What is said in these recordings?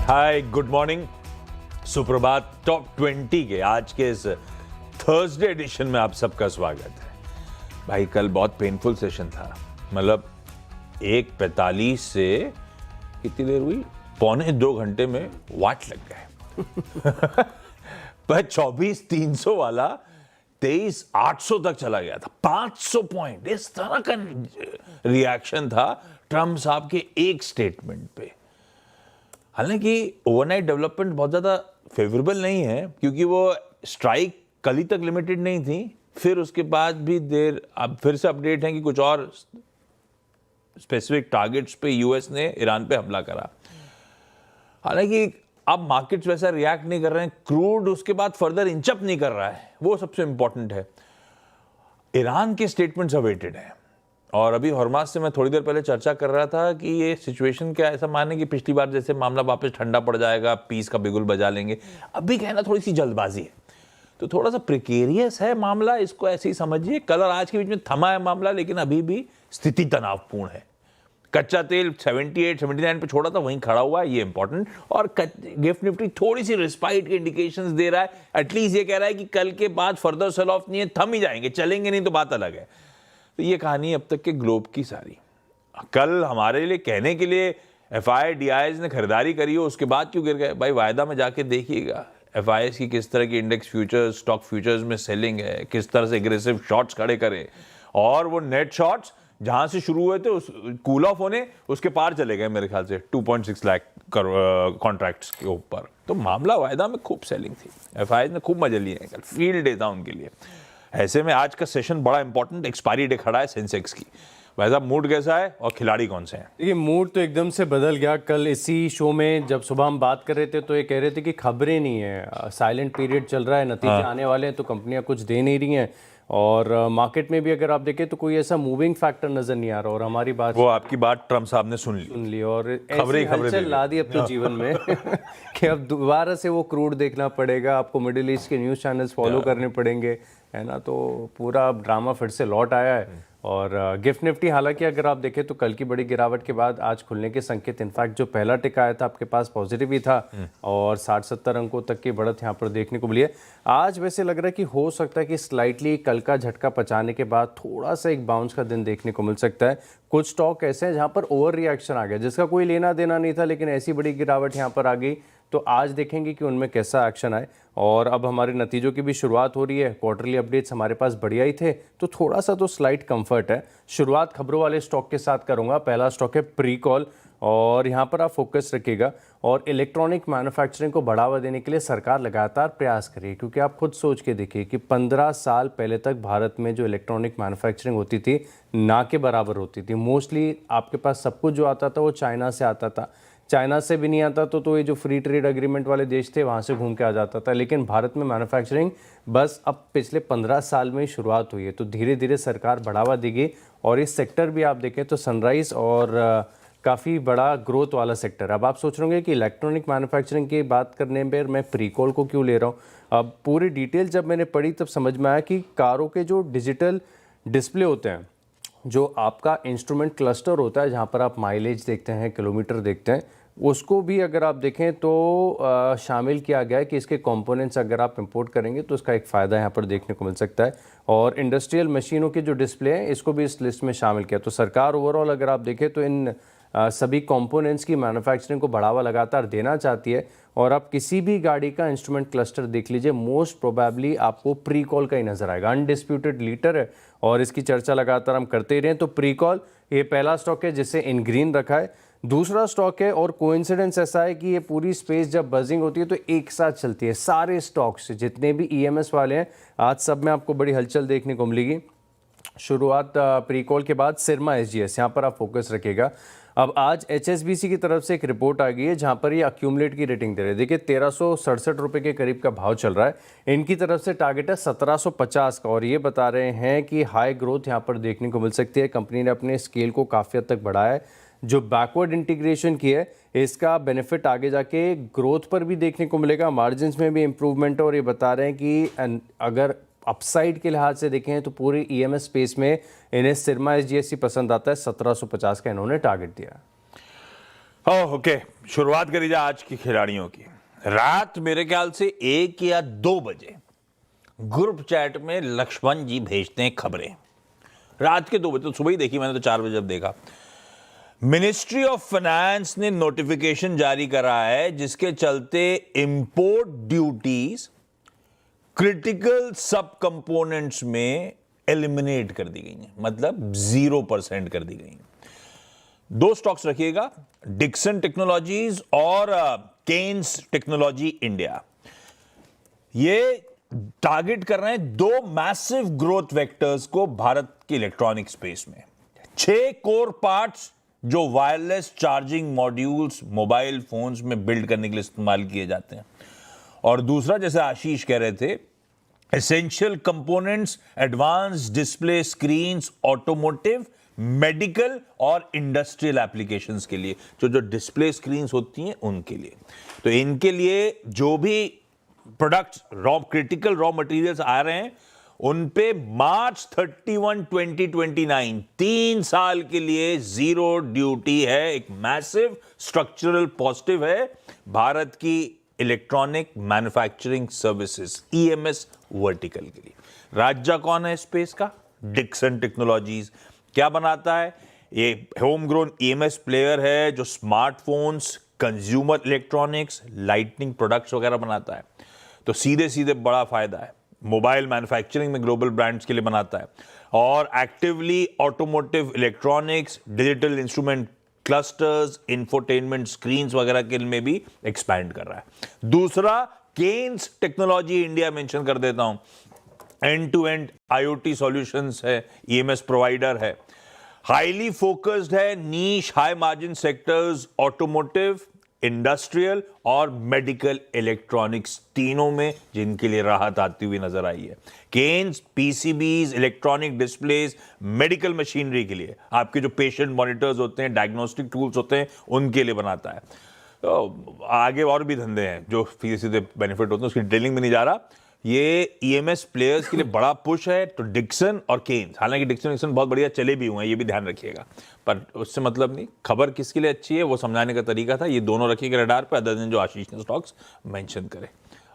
हाय, good morning, सुप्रभात। Top 20 के आज के इस थर्सडे एडिशन में आप सबका स्वागत है। भाई कल बहुत पेनफुल सेशन था, मतलब 1:45 से कितनी देर हुई, 1.25 घंटे में वाट लग गए। पर 24,300 वाला 23,800 तक चला गया था, 500 पॉइंट। इस तरह का रिएक्शन था ट्रम्प साहब के एक स्टेटमेंट पे। हालांकि ओवरनाइट डेवलपमेंट बहुत ज़्यादा फेवरेबल नहीं है, क्योंकि वो स्ट्राइक कल ही तक लिमिटेड नहीं थी, फिर उसके बाद भी देर अब फिर से अपडेट है कि कुछ और स्पेसिफिक टारगेट्स पे यूएस ने ईरान पे हमला करा। हालांकि अब मार्केट्स वैसा रिएक्ट नहीं कर रहे हैं, क्रूड उसके बाद फर्दर इंचअप नहीं कर रहा है, वो सबसे इंपॉर्टेंट है। ईरान के स्टेटमेंट्स अवेटेड हैं, और अभी हॉर्मास से मैं थोड़ी देर पहले चर्चा कर रहा था कि ये सिचुएशन क्या ऐसा माने कि पिछली बार जैसे मामला वापस ठंडा पड़ जाएगा, पीस का बिगुल बजा लेंगे। अभी कहना थोड़ी सी जल्दबाजी है, तो थोड़ा सा प्रिकेरियस है मामला, इसको ऐसे ही समझिए। कल और आज के बीच में थमा है मामला, लेकिन अभी भी स्थिति तनावपूर्ण है। कच्चा तेल 78-79 पे छोड़ा था, वहीं खड़ा हुआ है, ये इंपॉर्टेंट। और गिफ्ट निफ्टी थोड़ी सी रिस्पाइट के इंडिकेशंस दे रहा है, एटलीस्ट ये कह रहा है कि कल के बाद फर्दर सेल ऑफ नहीं है, थम ही जाएंगे, चलेंगे नहीं तो बात अलग है। तो ये कहानी अब तक के ग्लोब की सारी। कल हमारे लिए कहने के लिए FIDIs ने खरीदारी करी हो, उसके बाद क्यों गिर गए? भाई वायदा में जाके देखिएगा FIs की किस तरह की इंडेक्स फ्यूचर्स, स्टॉक फ्यूचर्स में सेलिंग है, किस तरह से एग्रेसिव शॉर्ट्स खड़े करे, और वो नेट शॉर्ट्स जहां से शुरू हुए थे उस कूल ऑफ होने उसके पार चले गए, मेरे ख्याल से 2.6 लाख कॉन्ट्रैक्ट्स के ऊपर। तो मामला वायदा में खूब सेलिंग थी, FIs ने खूब मजे लिए हैं, कल फील्ड डे था उनके लिए। ऐसे में आज का सेशन बड़ा इंपॉर्टेंट, एक्सपायरी डे खड़ा है सेंसेक्स की। वैसा मूड कैसा है और खिलाड़ी कौन से हैं? देखिए, मूड तो एकदम से बदल गया। कल इसी शो में जब सुबह हम बात कर रहे थे तो ये कह रहे थे कि खबरें नहीं है, साइलेंट पीरियड चल रहा है, नतीजे आने वाले हैं, तो कंपनियां कुछ दे नहीं रही हैं। और मार्केट में भी अगर आप देखें तो कोई ऐसा मूविंग फैक्टर नजर नहीं आ रहा। और हमारी बात, वो आपकी बात ट्रम्प साहब ने सुन ली और खबरें ऐसी हलचल ला दी अपने जीवन में कि अब दोबारा से वो क्रूड देखना पड़ेगा, आपको मिडिल ईस्ट के न्यूज़ चैनल्स फॉलो करने पड़ेंगे, है ना। तो पूरा ड्रामा फिर से लौट आया है। और गिफ्ट निफ्टी, हालांकि अगर आप देखें तो कल की बड़ी गिरावट के बाद आज खुलने के संकेत, इनफैक्ट जो पहला टिक आया था आपके पास पॉजिटिव ही था, और 60-70 अंकों तक की बढ़त यहाँ पर देखने को मिली है। आज वैसे लग रहा है कि हो सकता है कि स्लाइटली कल का झटका पचाने के बाद थोड़ा सा एक बाउंस का दिन देखने को मिल सकता है। कुछ स्टॉक ऐसे हैं जहाँ पर ओवर रिएक्शन आ गया, जिसका कोई लेना देना नहीं था, लेकिन ऐसी बड़ी गिरावट यहाँ पर आ गई। तो आज देखेंगे कि उनमें कैसा एक्शन आए। और अब हमारे नतीजों की भी शुरुआत हो रही है। क्वार्टरली अपडेट्स हमारे पास बढ़िया ही थे, तो थोड़ा सा तो स्लाइट कंफर्ट है। शुरुआत खबरों वाले स्टॉक के साथ करूंगा। पहला स्टॉक है प्रीकॉल, और यहाँ पर आप फोकस रखिएगा। और इलेक्ट्रॉनिक मैन्युफैक्चरिंग को बढ़ावा देने के लिए सरकार लगातार प्रयास करिए, क्योंकि आप खुद सोच के देखिए कि 15 साल पहले तक भारत में जो इलेक्ट्रॉनिक मैन्युफैक्चरिंग होती थी ना के बराबर होती थी। मोस्टली आपके पास सब कुछ जो आता था वो चाइना से आता था। चाइना से भी नहीं आता तो ये जो फ्री ट्रेड एग्रीमेंट वाले देश थे वहाँ से घूम के आ जाता था। लेकिन भारत में मैन्युफैक्चरिंग बस अब पिछले 15 साल में ही शुरुआत हुई है, तो धीरे धीरे सरकार बढ़ावा देगी। और इस सेक्टर भी आप देखें तो सनराइज और काफ़ी बड़ा ग्रोथ वाला सेक्टर। अब आप सोच रहे होंगे कि इलेक्ट्रॉनिक मैन्युफैक्चरिंग की बात करने पर मैं प्रीकॉल को क्यों ले रहा हूँ। अब पूरी डिटेल जब मैंने पढ़ी तब समझ में आया कि कारों के जो डिजिटल डिस्प्ले होते हैं, जो आपका इंस्ट्रूमेंट क्लस्टर होता है, जहाँ पर आप माइलेज देखते हैं, किलोमीटर देखते हैं, उसको भी अगर आप देखें तो शामिल किया गया है कि इसके कंपोनेंट्स अगर आप इंपोर्ट करेंगे तो इसका एक फ़ायदा यहाँ पर देखने को मिल सकता है। और इंडस्ट्रियल मशीनों के जो डिस्प्ले हैं इसको भी इस लिस्ट में शामिल किया। तो सरकार ओवरऑल अगर आप देखें तो इन सभी कंपोनेंट्स की मैन्युफैक्चरिंग को बढ़ावा लगातार देना चाहती है। और आप किसी भी गाड़ी का इंस्ट्रूमेंट क्लस्टर देख लीजिए, मोस्ट प्रोबेबली आपको प्रीकॉल का ही नजर आएगा। अनडिस्प्यूटेड लीडर है और इसकी चर्चा लगातार हम करते ही रहे। तो प्रीकॉल ये पहला स्टॉक है जिसे इन ग्रीन रखा है। दूसरा स्टॉक है, और कोइंसिडेंस ऐसा है कि ये पूरी स्पेस जब बजिंग होती है तो एक साथ चलती है। सारे स्टॉक्स जितने भी EMS वाले हैं आज सब में आपको बड़ी हलचल देखने को मिलेगी। शुरुआत प्रीकॉल के बाद सिरमा SGS, यहाँ पर आप फोकस रखिएगा। अब आज HSBC की तरफ से एक रिपोर्ट आ गई है जहां पर ये अक्यूमुलेट की रेटिंग दे रहे हैं। देखिए 1367 रुपये के करीब का भाव चल रहा है। इनकी तरफ से टारगेट है 1750 का, और ये बता रहे हैं कि हाई ग्रोथ यहां पर देखने को मिल सकती है। कंपनी ने अपने स्केल को काफ़ी हद तक बढ़ाया है। जो बैकवर्ड इंटीग्रेशन की है इसका बेनिफिट आगे जाके ग्रोथ पर भी देखने को मिलेगा, मार्जिन्स में भी इम्प्रूवमेंट। और ये बता रहे हैं कि अगर अपसाइड के लिहाज से देखें तो पूरे EMS स्पेस में इन्हें सिरमा SGS पसंद आता है। 1750 का इन्होंने टारगेट दिया। ओके, शुरुआत करी जाए आज की खिलाड़ियों की। रात मेरे ख्याल से 1 या 2 बजे ग्रुप चैट में लक्ष्मण जी भेजते हैं खबरें। रात के 2 बजे, तो सुबह ही देखी मैंने, तो 4 बजे जब देखा, मिनिस्ट्री ऑफ फाइनेंस ने नोटिफिकेशन जारी करा है जिसके चलते इंपोर्ट ड्यूटीज क्रिटिकल सब कंपोनेंट्स में एलिमिनेट कर दी गई हैं, मतलब 0% कर दी गई हैं। 2 स्टॉक्स रखिएगा, डिक्सन टेक्नोलॉजीज और केन्स टेक्नोलॉजी इंडिया। ये टारगेट कर रहे हैं 2 मैसिव ग्रोथ वेक्टर्स को भारत के इलेक्ट्रॉनिक स्पेस में। 6 कोर पार्ट्स जो wireless charging modules mobile phones में बिल्ड करने के लिए इस्तेमाल किए जाते हैं, और दूसरा, जैसे आशीष कह रहे थे, essential components, advance display screens, automotive, medical और इंडस्ट्रियल एप्लीकेशंस के लिए, जो डिस्प्ले स्क्रीन्स होती हैं उनके लिए। तो इनके लिए जो भी प्रोडक्ट्स, क्रिटिकल रॉ मटेरियल्स आ रहे हैं, उन पे मार्च 31, 2029 3 साल के लिए 0 ड्यूटी है। एक मैसिव स्ट्रक्चरल पॉजिटिव है भारत की electronic manufacturing services EMS vertical के लिए। राज्य कौन है स्पेस का? Dixon technologies. क्या बनाता है? ये होम ग्रोन ईएमएस प्लेयर है जो smartphones, consumer electronics, lightning products वगैरह बनाता है। तो सीधे सीधे बड़ा फायदा है। मोबाइल मैन्युफैक्चरिंग में ग्लोबल ब्रांड्स के लिए बनाता है, और actively automotive electronics, digital instrument clusters, infotainment screens वगैरह के में भी एक्सपैंड कर रहा है। दूसरा, केन्स टेक्नोलॉजी इंडिया मेंशन कर देता हूं, end to end IoT solutions है, ईएमएस प्रोवाइडर है, हाईली फोकस्ड है niche high margin sectors, automotive, industrial और मेडिकल इलेक्ट्रॉनिक्स, तीनों में जिनके लिए राहत आती हुई नजर आई है। Kaynes PCBs, electronic displays, medical machinery के लिए, आपके जो पेशेंट मॉनिटर्स होते हैं, डायग्नोस्टिक टूल्स होते हैं, उनके लिए बनाता है। तो आगे और भी धंधे हैं जो सीधे सीधे बेनिफिट होते हैं, उसकी डिटेलिंग में नहीं जा रहा। ये ईएमएस प्लेयर्स के लिए बड़ा पुश है। तो डिक्सन और केन्स, हालांकि डिक्सन बहुत बढ़िया चले भी हुए हैं, ये भी ध्यान रखिएगा, पर उससे मतलब नहीं। खबर किसके लिए अच्छी है वो समझाने का तरीका था। ये दोनों रखिएगा रडार पे, अदर देन जो आशीष ने स्टॉक्स मेंशन करे।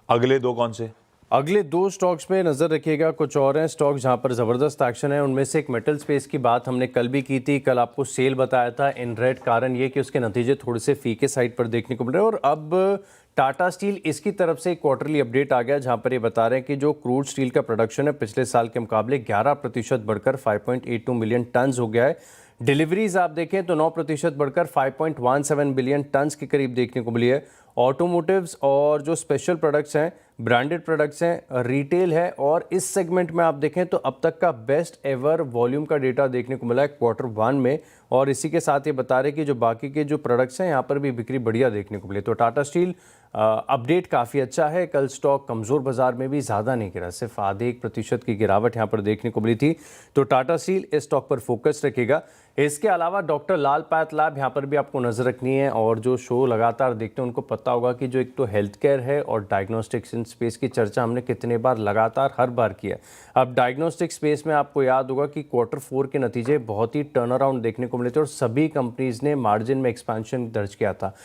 अगले 2 कौन से? अगले 2 स्टॉक्स पे नज़र रखिएगा। कुछ और हैं स्टॉक जहां पर ज़बरदस्त एक्शन है। उनमें से एक मेटल स्पेस की बात हमने कल भी की थी, कल आपको सेल बताया था इन रेड। कारण ये कि उसके नतीजे थोड़े से फीके साइड पर देखने को मिल रहे हैं। और अब टाटा स्टील, इसकी तरफ से एक क्वार्टरली अपडेट आ गया जहां पर ये बता रहे हैं कि जो क्रूड स्टील का प्रोडक्शन है पिछले साल के मुकाबले 11% बढ़कर 5.82 मिलियन टन्स हो गया है। डिलीवरीज आप देखें तो 9% बढ़कर 5.17 बिलियन टन्स के करीब देखने को मिली है। ऑटोमोटिव्स और जो स्पेशल प्रोडक्ट्स हैं, ब्रांडेड प्रोडक्ट्स हैं, रिटेल है, और इस सेगमेंट में आप देखें तो अब तक का बेस्ट एवर वॉल्यूम का डेटा देखने को मिला है Q1 में। और इसी के साथ ये बता रहे कि जो बाकी के जो प्रोडक्ट्स हैं यहाँ पर भी बिक्री बढ़िया देखने को मिली। तो टाटा स्टील अपडेट काफ़ी अच्छा है। कल स्टॉक कमज़ोर बाजार में भी ज़्यादा नहीं गिरा, सिर्फ आधे 1% की गिरावट यहाँ पर देखने को मिली थी। तो टाटा स्टील इस स्टॉक पर फोकस रखेगा। इसके अलावा डॉक्टर लाल पैथलैब यहाँ पर भी आपको नज़र रखनी है, और जो शो लगातार देखते हैं उनको पता होगा कि जो एक तो हेल्थ केयर है और डायग्नोस्टिक्स इन स्पेस की चर्चा हमने कितने बार लगातार हर बार किया है। अब डायग्नोस्टिक स्पेस में आपको याद होगा कि Q4 के नतीजे बहुत ही टर्न अराउंड देखने को मिले थे और सभी कंपनीज ने मार्जिन में एक्सपेंशन दर्ज किया था।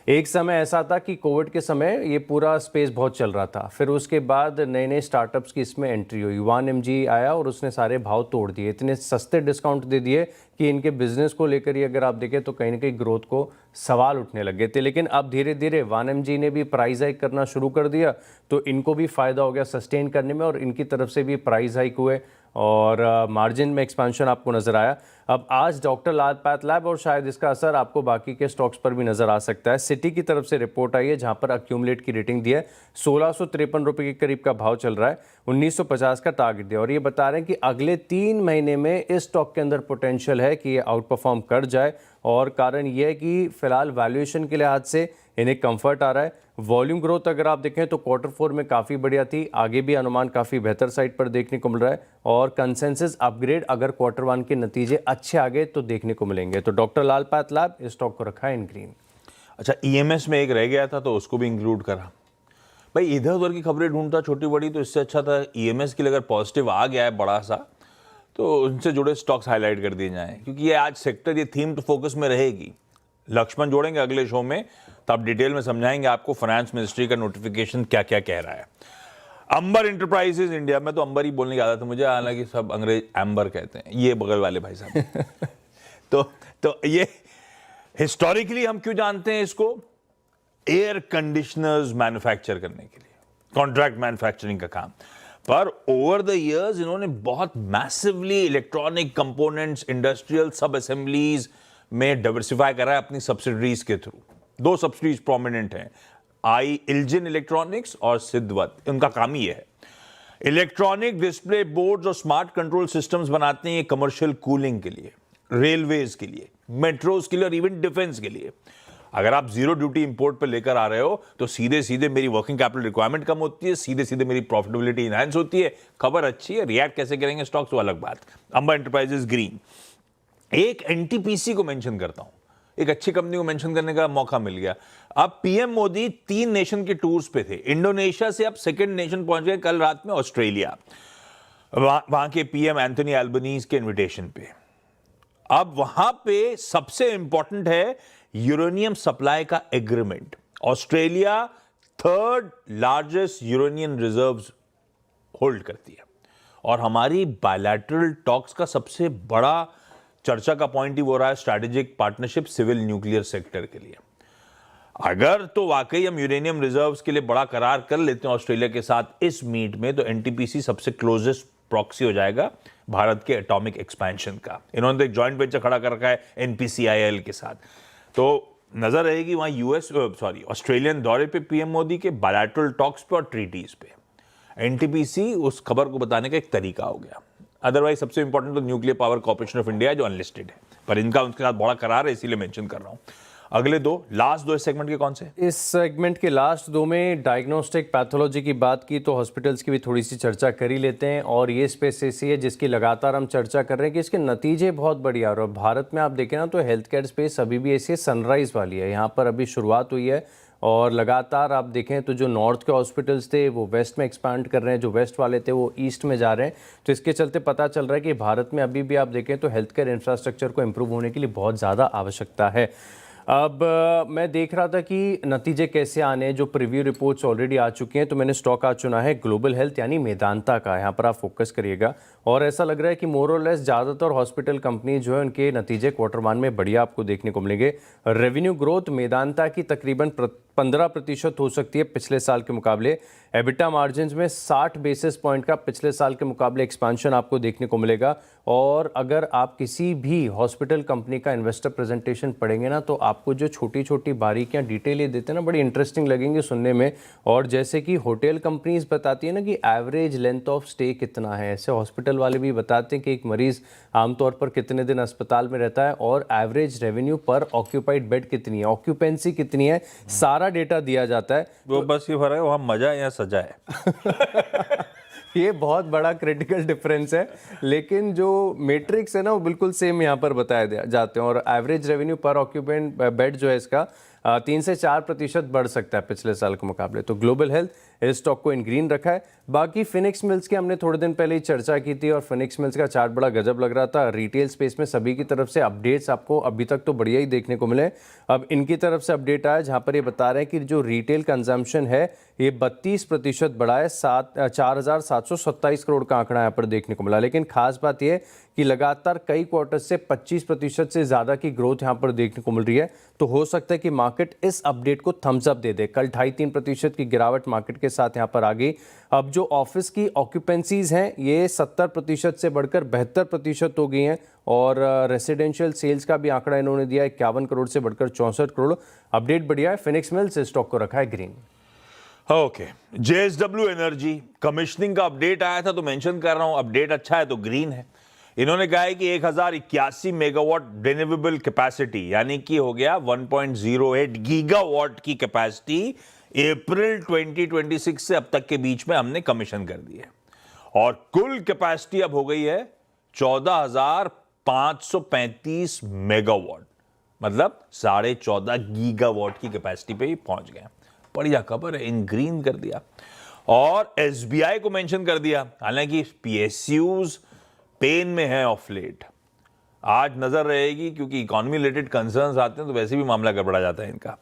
एक समय ऐसा था कि कोविड के समय ये पूरा स्पेस बहुत चल रहा था, फिर उसके बाद नए नए स्टार्टअप्स की इसमें एंट्री हुई। 1mg आया और उसने सारे भाव तोड़ दिए, इतने सस्ते डिस्काउंट दे दिए कि इनके बिजनेस को लेकर ही अगर आप देखें तो कहीं ना कहीं ग्रोथ को सवाल उठने लगे थे। लेकिन अब धीरे धीरे 1mg ने भी प्राइस हाइक करना शुरू कर दिया, तो इनको भी फ़ायदा हो गया सस्टेन करने में, और इनकी तरफ से भी प्राइस हाइक हुए और मार्जिन में एक्सपेंशन आपको नज़र आया। अब आज डॉक्टर लाल पैथलैब, और शायद इसका असर आपको बाकी के स्टॉक्स पर भी नज़र आ सकता है। सिटी की तरफ से रिपोर्ट आई है जहां पर अक्यूमुलेट की रेटिंग दी है, 1653 रुपये के करीब का भाव चल रहा है, 1950 का टारगेट दिया, और ये बता रहे हैं कि अगले 3 महीने में इस स्टॉक के अंदर पोटेंशियल है कि ये आउट परफॉर्म कर जाए। और कारण ये है कि फिलहाल वैल्यूएशन के लिहाज से इन्हें कंफर्ट आ रहा है। वॉल्यूम ग्रोथ अगर आप देखें तो Q4 में काफ़ी बढ़िया थी, आगे भी अनुमान काफ़ी बेहतर साइड पर देखने को मिल रहा है, और कंसेंसस अपग्रेड अगर Q1 के नतीजे अच्छे आ गए तो देखने को मिलेंगे। तो डॉक्टर लाल पैथलैब इस स्टॉक को रखा है इन ग्रीन। अच्छा, ईएमएस में एक रह गया था तो उसको भी इंक्लूड करा। भाई इधर उधर की खबरें ढूंढता छोटी बड़ी, तो इससे अच्छा था ईएमएस के लिए अगर पॉजिटिव आ गया है बड़ा सा तो उनसे जुड़े स्टॉक्स हाईलाइट कर दिए जाएं, क्योंकि ये आज सेक्टर, ये थीम तो फोकस में रहेगी। लक्ष्मण जोड़ेंगे अगले शो में, तब डिटेल में समझाएंगे आपको फाइनेंस मिनिस्ट्री का नोटिफिकेशन क्या क्या कह रहा है। अंबर इंटरप्राइजेज इंडिया में, तो अंबर ही बोलने की आदत है मुझे, हालांकि सब अंग्रेज एम्बर कहते हैं, ये बगल वाले भाई साहब। तो ये हिस्टोरिकली हम क्यों जानते हैं इसको? एयर कंडीशनर्स मैन्युफैक्चर करने के लिए, कॉन्ट्रैक्ट मैन्युफैक्चरिंग का काम। पर ओवर द इयर्स इन्होंने बहुत मैसिवली इलेक्ट्रॉनिक कंपोनेंट्स, इंडस्ट्रियल सब असेंबलीज में डाइवर्सिफाई करा है अपनी सब्सिडरीज के थ्रू। 2 सब्सिडरीज प्रोमिनेंट हैं, इल्जिन इलेक्ट्रॉनिक्स और सिद्धवत। उनका काम ही है इलेक्ट्रॉनिक डिस्प्ले बोर्ड्स और स्मार्ट कंट्रोल सिस्टम्स बनाते हैं कमर्शियल कूलिंग के लिए, रेलवेज के लिए, मेट्रोज के लिए और इवन डिफेंस के लिए। अगर आप जीरो ड्यूटी इंपोर्ट पर लेकर आ रहे हो तो सीधे सीधे मेरी वर्किंग कैपिटल रिक्वायरमेंट कम होती है, सीधे सीधे मेरी प्रॉफिटेबिलिटी इनहैंस होती है। खबर अच्छी है, रिएक्ट कैसे करेंगे स्टॉक्स वो अलग बात। अंबर एंटरप्राइजेज ग्रीन। एक एनटीपीसी को मेंशन करता हूं, एक अच्छी कंपनी को मेंशन करने का मौका मिल गया। अब पीएम मोदी 3 नेशन के टूर्स पे थे। इंडोनेशिया से अब 2nd नेशन पहुंच गए कल रात में, ऑस्ट्रेलिया। वहां के पीएम एंथोनी एल्बनीज के इन्विटेशन पे। अब वहां पे सबसे इंपॉर्टेंट है यूरेनियम सप्लाई का agreement. Australia 3rd largest uranium reserves hold करती है और हमारी बायलैटरल टॉक्स का सबसे बड़ा चर्चा का पॉइंट ही हो रहा है strategic partnership civil nuclear sector के लिए। अगर तो वाकई हम यूरेनियम रिजर्व्स के लिए बड़ा करार कर लेते हैं ऑस्ट्रेलिया के साथ इस मीट में, तो एनटीपीसी सबसे क्लोजेस्ट प्रॉक्सी हो जाएगा भारत के एटॉमिक एक्सपेंशन का। इन्होंने तो एक जॉइंट वेंचर खड़ा कर रखा है एनपीसीआईएल के साथ। तो नजर रहेगी वहां ऑस्ट्रेलियन दौरे पे पीएम मोदी के, बायलैटरल टॉक्स पे और ट्रीटीज पे। एनटीपीसी उस खबर को बताने का एक तरीका हो गया। अदरवाइज सबसे इंपॉर्टेंट तो nuclear power corporation of India जो अनलिस्टेड है, पर इनका उनके साथ बड़ा करार है, इसीलिए मेंशन कर रहा हूं। अगले लास्ट दो इस सेगमेंट के कौन से? इस सेगमेंट के लास्ट 2 में डायग्नोस्टिक पैथोलॉजी की बात की तो हॉस्पिटल्स की भी थोड़ी सी चर्चा कर ही लेते हैं। और ये स्पेस ऐसी है जिसकी लगातार हम चर्चा कर रहे हैं कि इसके नतीजे बहुत बढ़िया। और भारत में आप देखें ना तो हेल्थ केयर स्पेस अभी भी ऐसी सनराइज वाली है, यहाँ पर अभी शुरुआत हुई है और लगातार आप देखें तो जो नॉर्थ के हॉस्पिटल्स थे वो वेस्ट में एक्सपांड कर रहे हैं, जो वेस्ट वाले थे वो ईस्ट में जा रहे हैं। तो इसके चलते पता चल रहा है कि भारत में अभी भी आप देखें तो हेल्थ केयर इंफ्रास्ट्रक्चर को इम्प्रूव होने के लिए बहुत ज़्यादा आवश्यकता है। अब मैं देख रहा था कि नतीजे कैसे आने हैं, जो प्रीव्यू रिपोर्ट्स ऑलरेडी आ चुकी हैं। तो मैंने स्टॉक आज चुना है ग्लोबल हेल्थ यानी मेदांता का, यहाँ पर आप फोकस करिएगा। और ऐसा लग रहा है कि मोर और लेस ज़्यादातर हॉस्पिटल कंपनी जो है उनके नतीजे Q1 में बढ़िया आपको देखने को मिलेंगे। रेवेन्यू ग्रोथ मेदांता की तकरीबन 15% हो सकती है पिछले साल के मुकाबले। एबिटा मार्जिन में 60 बेसिस पॉइंट का पिछले साल के मुकाबले एक्सपांशन आपको देखने को मिलेगा। और अगर आप किसी भी हॉस्पिटल कंपनी का इन्वेस्टर प्रेजेंटेशन पढ़ेंगे ना तो आपको जो छोटी छोटी बारीकियां डिटेल ये देते हैं ना, बड़ी इंटरेस्टिंग लगेंगे सुनने में। और जैसे कि होटल कंपनीज बताती है ना कि एवरेज लेंथ ऑफ स्टे कितना है, ऐसे हॉस्पिटल वाले भी बताते हैं कि एक मरीज़ आमतौर पर कितने दिन अस्पताल में रहता है और एवरेज रेवेन्यू पर ऑक्यूपाइड बेड कितनी है, ऑक्यूपेंसी कितनी है, सारा डेटा दिया जाता है। वो बस ये फर्क है वहाँ मजा है या सजा है। ये बहुत बड़ा क्रिटिकल डिफरेंस है, लेकिन जो मैट्रिक्स है ना वो बिल्कुल सेम यहाँ पर बताए जाते हैं। और एवरेज रेवेन्यू पर ऑक्यूपेंट बेड जो है इसका 3 से 4% बढ़ सकता है पिछले साल के मुकाबले। तो ग्लोबल हेल्थ इस स्टॉक को इन ग्रीन रखा है। बाकी फिनिक्स मिल्स की हमने थोड़े दिन पहले ही चर्चा की थी और फिनिक्स मिल्स का चार्ट बड़ा गजब लग रहा था। रिटेल स्पेस में सभी की तरफ से अपडेट्स आपको अभी तक तो बढ़िया ही देखने को मिले। अब इनकी तरफ से अपडेट आया जहां पर ये बता रहे हैं कि जो रिटेल कंजम्पशन है ये 32% बढ़ा है, 4,727 करोड़ का आंकड़ा यहाँ पर देखने को मिला। लेकिन खास बात यह कि लगातार कई क्वार्टर से 25% से ज़्यादा की ग्रोथ यहाँ पर देखने को मिल रही है। तो हो सकता है कि मार्केट इस अपडेट को थम्स अप दे दे। कल 2.5-3% की गिरावट मार्केट के साथ यहाँ पर आ गई। अब जो ऑफिस की ऑक्यूपेंसीज हैं ये 70% से बढ़कर 72% हो गई हैं। और रेसिडेंशियल सेल्स का भी आंकड़ा इन्होंने दिया 51 करोड़ से बढ़कर 64 करोड़। अपडेट बढ़िया है। फिनिक्स मिल्स स्टॉक को रखा है green. Okay, JSW energy commissioning का अपडेट आया था तो मेंशन कर रहा हूं, अपडेट अच्छा है तो ग्रीन है। इन्होंने कहा है कि 1081 मेगावाट रिन्यूएबल कैपेसिटी यानी कि हो गया 1.08 गीगावाट की कैपेसिटी अप्रैल 2026 से अब तक के बीच में हमने कमीशन कर दी है। और कुल कैपेसिटी अब हो गई है 14,535 मेगावाट, मतलब 14.5 गीगावाट की कैपेसिटी पे ही पहुंच गए। बढ़िया खबर है, इन ग्रीन कर दिया। और एसबीआई को मेंशन कर दिया, हालांकि पीएसयूज पेन में है ऑफ लेट। आज नजर रहेगी, क्योंकि इकोनॉमी रिलेटेड कंसर्न्स आते हैं तो वैसे भी मामला गड़बड़ा जाता है इनका।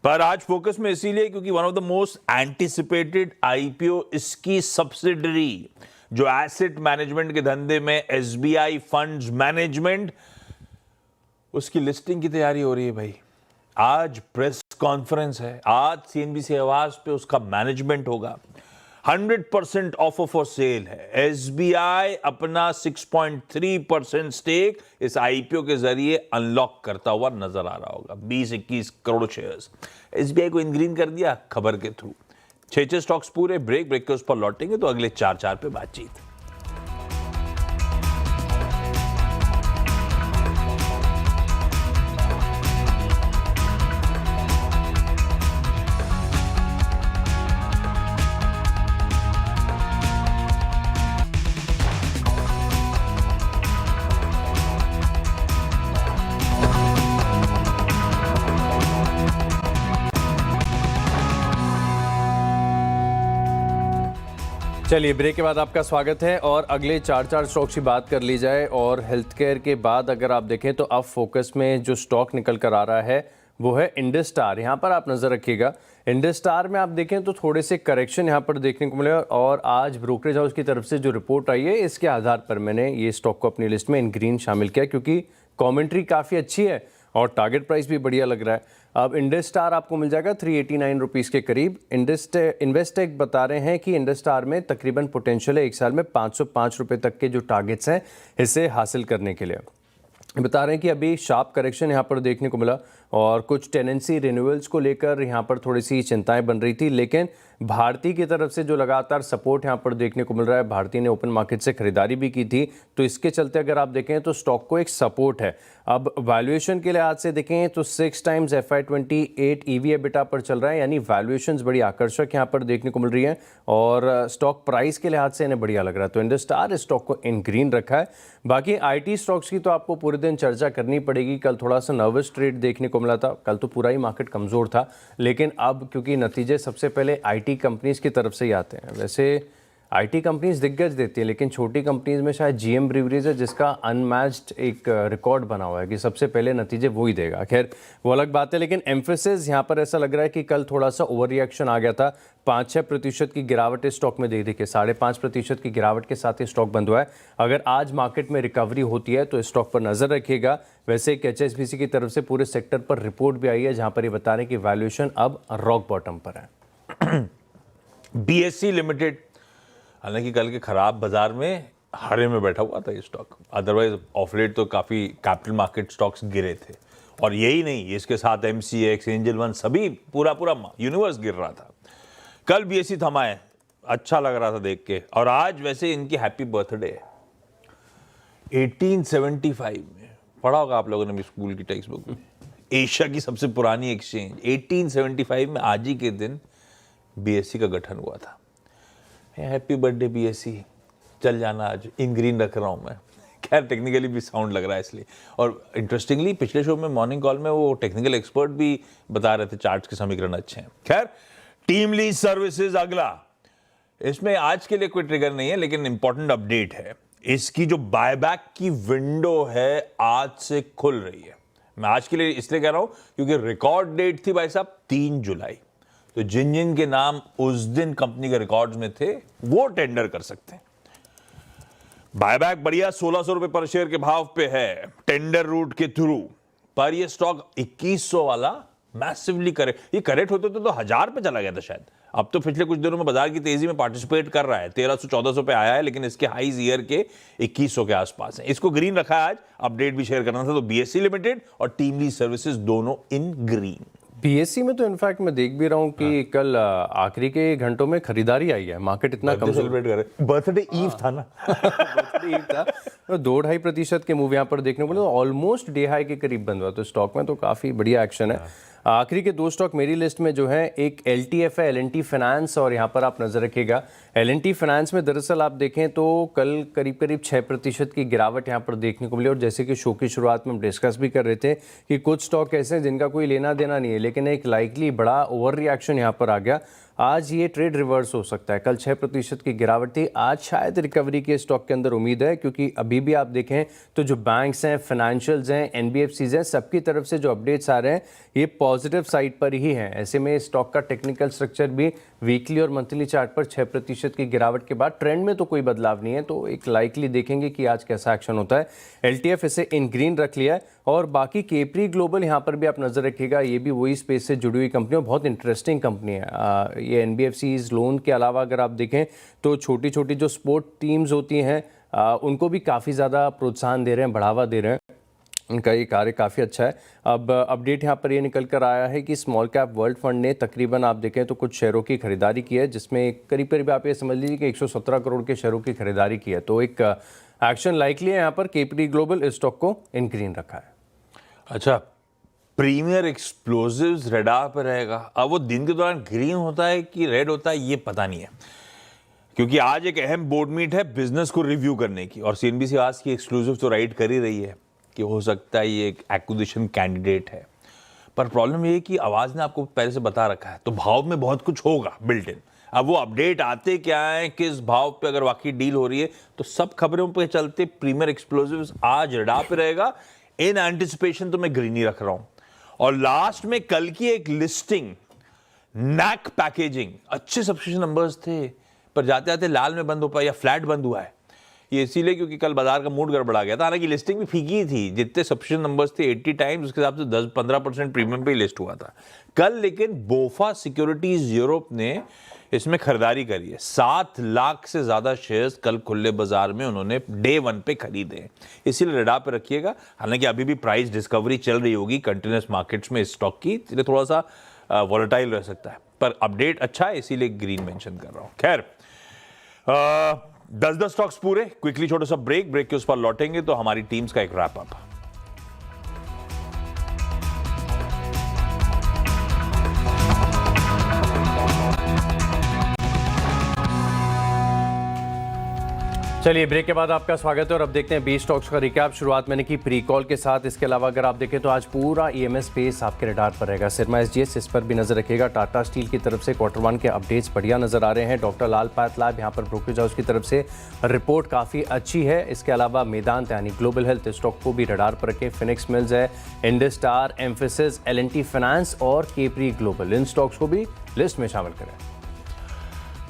पर आज फोकस में इसीलिए क्योंकि one of the most anticipated IPO इसकी सब्सिडरी जो एसेट मैनेजमेंट के धंधे में एसबीआई फंड्स मैनेजमेंट, उसकी लिस्टिंग की तैयारी हो रही है भाई। आज प्रेस कॉन्फ्रेंस है, आज सीएनबीसी आवाज पे उसका मैनेजमेंट होगा। 100% ऑफर फॉर सेल है। एसबीआई अपना 6.3% स्टेक इस आईपीओ के जरिए अनलॉक करता हुआ नजर आ रहा होगा। 20-21 करोड़ शेयर्स एसबीआई को इनग्रीन कर दिया खबर के थ्रू। 6 स्टॉक्स पूरे। ब्रेक के उस पर लौटेंगे तो अगले 4 पे बातचीत। चलिए, ब्रेक के बाद आपका स्वागत है और अगले 4 स्टॉक्स की बात कर ली जाए। और हेल्थ केयर के बाद अगर आप देखें तो अब फोकस में जो स्टॉक निकल कर आ रहा है वो है इंडस स्टार। यहाँ पर आप नज़र रखिएगा। इंडस स्टार में आप देखें तो थोड़े से करेक्शन यहाँ पर देखने को मिले और आज ब्रोकरेज हाउस की तरफ से जो रिपोर्ट आई है इसके आधार पर मैंने ये स्टॉक को अपनी लिस्ट में इन ग्रीन शामिल किया, क्योंकि कॉमेंट्री काफ़ी अच्छी है और टारगेट प्राइस भी बढ़िया लग रहा है। अब इंडस स्टार आपको मिल जाएगा 389 रुपीज़ के करीब। इन्वेस्टेक बता रहे हैं कि इंडस स्टार में तकरीबन पोटेंशियल है 1 साल में 505 रुपये तक के जो टारगेट्स हैं इसे हासिल करने के लिए। बता रहे हैं कि अभी शार्प करेक्शन यहाँ पर देखने को मिला और कुछ टेनेंसी रिन्यूअल्स को लेकर यहाँ पर थोड़ी सी चिंताएं बन रही थी, लेकिन भारती की तरफ से जो लगातार सपोर्ट यहाँ पर देखने को मिल रहा है, भारती ने ओपन मार्केट से खरीदारी भी की थी, तो इसके चलते अगर आप देखें तो स्टॉक को एक सपोर्ट है। अब वैल्यूएशन के लिहाज से देखें तो 6 टाइम्स FY28 EV EBITDA पर चल रहा है, यानी वैल्यूएशंस बड़ी आकर्षक यहाँ पर देखने को मिल रही है और स्टॉक प्राइस के लिहाज से इन्हें बढ़िया लग रहा है। तो इंडस स्टार स्टॉक को इन ग्रीन रखा है। बाकी IT स्टॉक्स की तो आपको पूरे दिन चर्चा करनी पड़ेगी। कल थोड़ा सा नर्वस ट्रेड देखने को मिला था, कल तो पूरा ही मार्केट कमज़ोर था, लेकिन अब क्योंकि नतीजे सबसे पहले IT कंपनीज़ की तरफ से ही आते हैं। वैसे IT कंपनीज दिग्गज देती है, लेकिन छोटी कंपनीज में शायद GM ब्रीवरीज है जिसका अनमैच्ड एक रिकॉर्ड बना हुआ है कि सबसे पहले नतीजे वो ही देगा। खैर वो अलग बात है, लेकिन एम्फेसिस यहाँ पर ऐसा लग रहा है कि कल थोड़ा सा ओवर रिएक्शन आ गया था। 5-6% की गिरावट इस स्टॉक में देखिए, 5.5% की गिरावट के साथ ही स्टॉक बंद हुआ है। अगर आज मार्केट में रिकवरी होती है तो इस स्टॉक पर नजर रखिएगा। वैसे एक HSBC की तरफ से पूरे सेक्टर पर रिपोर्ट भी आई है जहाँ पर ये बता रहे हैं कि वैल्यूएशन अब रॉक बॉटम पर है। BSE लिमिटेड हालांकि कल के खराब बाजार में हरे में बैठा हुआ था ये स्टॉक, अदरवाइज ऑफ लेट तो काफ़ी कैपिटल मार्केट स्टॉक्स गिरे थे। और यही नहीं, इसके साथ MCX, एंजल वन सभी पूरा यूनिवर्स गिर रहा था। कल BSE थमा है, अच्छा लग रहा था देख के। और आज वैसे इनकी हैप्पी बर्थडे है। 1875 में पढ़ा होगा आप लोगों ने भी स्कूल की टेक्स्ट बुक में, एशिया की सबसे पुरानी एक्सचेंज 1875 में आज ही के दिन BSE का गठन हुआ था। हैप्पी बर्थडे BSE, चल जाना, आज इन ग्रीन रख रहा हूँ मैं। खैर टेक्निकली भी साउंड लग रहा है इसलिए। और इंटरेस्टिंगली पिछले शो में मॉर्निंग कॉल में वो टेक्निकल एक्सपर्ट भी बता रहे थे चार्ट्स के समीकरण अच्छे हैं। खैर टीम लीज सर्विसेज अगला, इसमें आज के लिए कोई ट्रिगर नहीं है, लेकिन इंपॉर्टेंट अपडेट है। इसकी जो बायबैक की विंडो है आज से खुल रही है। मैं आज के लिए इसलिए कह रहा हूं क्योंकि रिकॉर्ड डेट थी भाई साहब 3 जुलाई, तो जिन के नाम उस दिन कंपनी के रिकॉर्ड्स में थे वो टेंडर कर सकते हैं। बायबैक बढ़िया 1600 रुपए पर शेयर के भाव पे है टेंडर रूट के थ्रू, पर ये स्टॉक 2100 वाला मैसिवली ये करेक्ट होते तो 1000 पे चला गया था शायद। अब तो पिछले कुछ दिनों में बाजार की तेजी में पार्टिसिपेट कर रहा है, 1300-1400 पे आया है, लेकिन इसके हाईज ईयर के 2100 के आसपास है। इसको ग्रीन रखा है आज, अपडेट भी शेयर करना था। तो BSE लिमिटेड और टीम लीज सर्विसेज दोनों इन ग्रीन। BSE में तो इनफैक्ट मैं देख भी रहा हूँ कि कल आखिरी के घंटों में खरीदारी आई है, मार्केट इतना कम सेलिब्रेट कर रहे, बर्थडे ईव था ना। बर्थडे ईव था, तो 2-2.5% के मूव यहाँ पर देखने को मिले, ऑलमोस्ट डे हाई के करीब बंद हुआ। तो स्टॉक में तो काफ़ी बढ़िया एक्शन है। आखिरी के 2 स्टॉक मेरी लिस्ट में जो है, एक LTF है, L&T फाइनेंस, और यहाँ पर आप नजर रखिएगा L&T फाइनेंस में दरअसल आप देखें तो कल करीब 6% की गिरावट यहाँ पर देखने को मिली। और जैसे कि शो की शुरुआत में हम डिस्कस भी कर रहे थे कि कुछ स्टॉक ऐसे हैं जिनका कोई लेना देना नहीं है, लेकिन एक लाइकली बड़ा ओवर रिएक्शन यहाँ पर आ गया। आज ये ट्रेड रिवर्स हो सकता है। कल 6% की गिरावट थी, आज शायद रिकवरी के स्टॉक के अंदर उम्मीद है, क्योंकि अभी भी आप देखें तो जो बैंक्स हैं, फाइनेंशियल्स हैं, एनबीएफसीज हैं, सबकी तरफ से जो अपडेट्स आ रहे हैं ये पॉजिटिव साइड पर ही हैं। ऐसे में स्टॉक का टेक्निकल स्ट्रक्चर भी वीकली और मंथली चार्ट पर 6% की गिरावट के बाद ट्रेंड में तो कोई बदलाव नहीं है, तो एक लाइकली देखेंगे कि आज कैसा एक्शन होता है। एलटीएफ इसे इन ग्रीन रख लिया है और बाकी केपरी ग्लोबल यहाँ पर भी आप नज़र रखिएगा, ये भी वही स्पेस से जुड़ी हुई कंपनी है, बहुत इंटरेस्टिंग कंपनी है। ये एनबीएफसीज लोन के अलावा अगर आप देखें तो छोटी छोटी जो स्पोर्ट टीम्स होती हैं उनको भी काफ़ी ज़्यादा प्रोत्साहन दे रहे हैं, बढ़ावा दे रहे हैं। उनका ये कार्य काफ़ी अच्छा है। अब अपडेट यहाँ पर ये निकल कर आया है कि स्मॉल कैप वर्ल्ड फंड ने तकरीबन आप देखें तो कुछ शेयरों की खरीदारी की है, जिसमें करीब करीब आप ये समझ लीजिए कि 117 करोड़ के शेयरों की खरीदारी की है। तो एक एक्शन लाइकली है यहाँ पर। केपरी ग्लोबल इस स्टॉक को इन ग्रीन रखा है। अच्छा, प्रीमियर एक्सप्लोजिव्स रेडार पर रहेगा। अब वो दिन के दौरान ग्रीन होता है कि रेड होता है ये पता नहीं है, क्योंकि आज एक अहम बोर्ड मीट है बिजनेस को रिव्यू करने की, और सीएनबीसी आज की एक्सक्लूसिव तो राइट कर ही रही है कि हो सकता है ये एक एक्विजिशन कैंडिडेट है। पर प्रॉब्लम ये है कि आवाज ने आपको पहले से बता रखा है, तो भाव में बहुत कुछ होगा बिल्ट इन। अब वो अपडेट आते क्या है, किस भाव पे अगर वाकई डील हो रही है, तो सब खबरों पे चलते प्रीमियर एक्सप्लोजिव्स आज रेडार पे रहेगा। इन एंटिसिपेशन तो मैं ग्रीन ही रख रहा हूं। और लास्ट में कल की एक लिस्टिंग नैक पैकेजिंग, अच्छे सब्सक्रिप्शन नंबर्स थे, पर जाते जाते लाल में बंद हो पाया या फ्लैट बंद हुआ है। ये इसीलिए क्योंकि कल बाजार का मूड गड़बड़ा गया था। हालांकि लिस्टिंग भी फीकी थी, जितने सब्सक्रिप्शन नंबर्स थे 80 टाइम्स, उसके हिसाब से 10-15% प्रीमियम पे लिस्ट हुआ था कल। लेकिन बोफा सिक्योरिटीज यूरोप ने इसमें खरीदारी करी है। 7 लाख से ज्यादा शेयर्स कल खुले बाजार में उन्होंने डे 1 पे खरीदे, इसीलिए रेडार पे रखिएगा। हालांकि अभी भी प्राइस डिस्कवरी चल रही होगी कंटिन्यूस मार्केट्स में इस स्टॉक की, इसलिए थोड़ा सा वॉलेटाइल रह सकता है, पर अपडेट अच्छा है इसीलिए ग्रीन मेंशन कर रहा हूं। खैर 10 स्टॉक्स पूरे। क्विकली छोटा सा ब्रेक के उस पर लौटेंगे तो हमारी टीम्स का एक रैप अप। चलिए ब्रेक के बाद आपका स्वागत है और अब देखते हैं 20 स्टॉक्स का रिकैप। शुरुआत मैंने की प्री कॉल के साथ। इसके अलावा अगर आप देखें तो आज पूरा ईएमएस स्पेस आपके रडार पर रहेगा। सिरमा एसजीएस, इस पर भी नजर रखिएगा। टाटा स्टील की तरफ से क्वार्टर 1 के अपडेट्स बढ़िया नजर आ रहे हैं। डॉक्टर लाल पैथलैब यहाँ पर ब्रोकरेज हाउस की तरफ से रिपोर्ट काफ़ी अच्छी है। इसके अलावा मेदांत यानी ग्लोबल हेल्थ स्टॉक को भी रडार पर रखें। फिनिक्स मिल्स है, Indus star, emphasis, L&T finance और केपरी ग्लोबल, इन स्टॉक्स को भी लिस्ट में शामिल करें।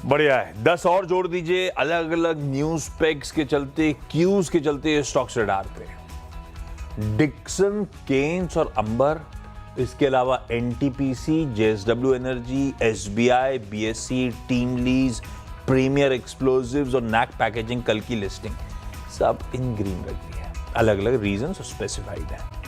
बढ़िया है। 10 और जोड़ दीजिए अलग अलग न्यूज पेग्स के चलते, क्यूज के चलते स्टॉक्स रडार पे। डिक्सन, केन्स और अंबर, इसके अलावा NTPC, JSW energy, SBI, BSC, TeamLease, premier explosives और नैक पैकेजिंग कल की लिस्टिंग सब इन ग्रीन रख दी है। अलग अलग रीजंस स्पेसिफाइड है।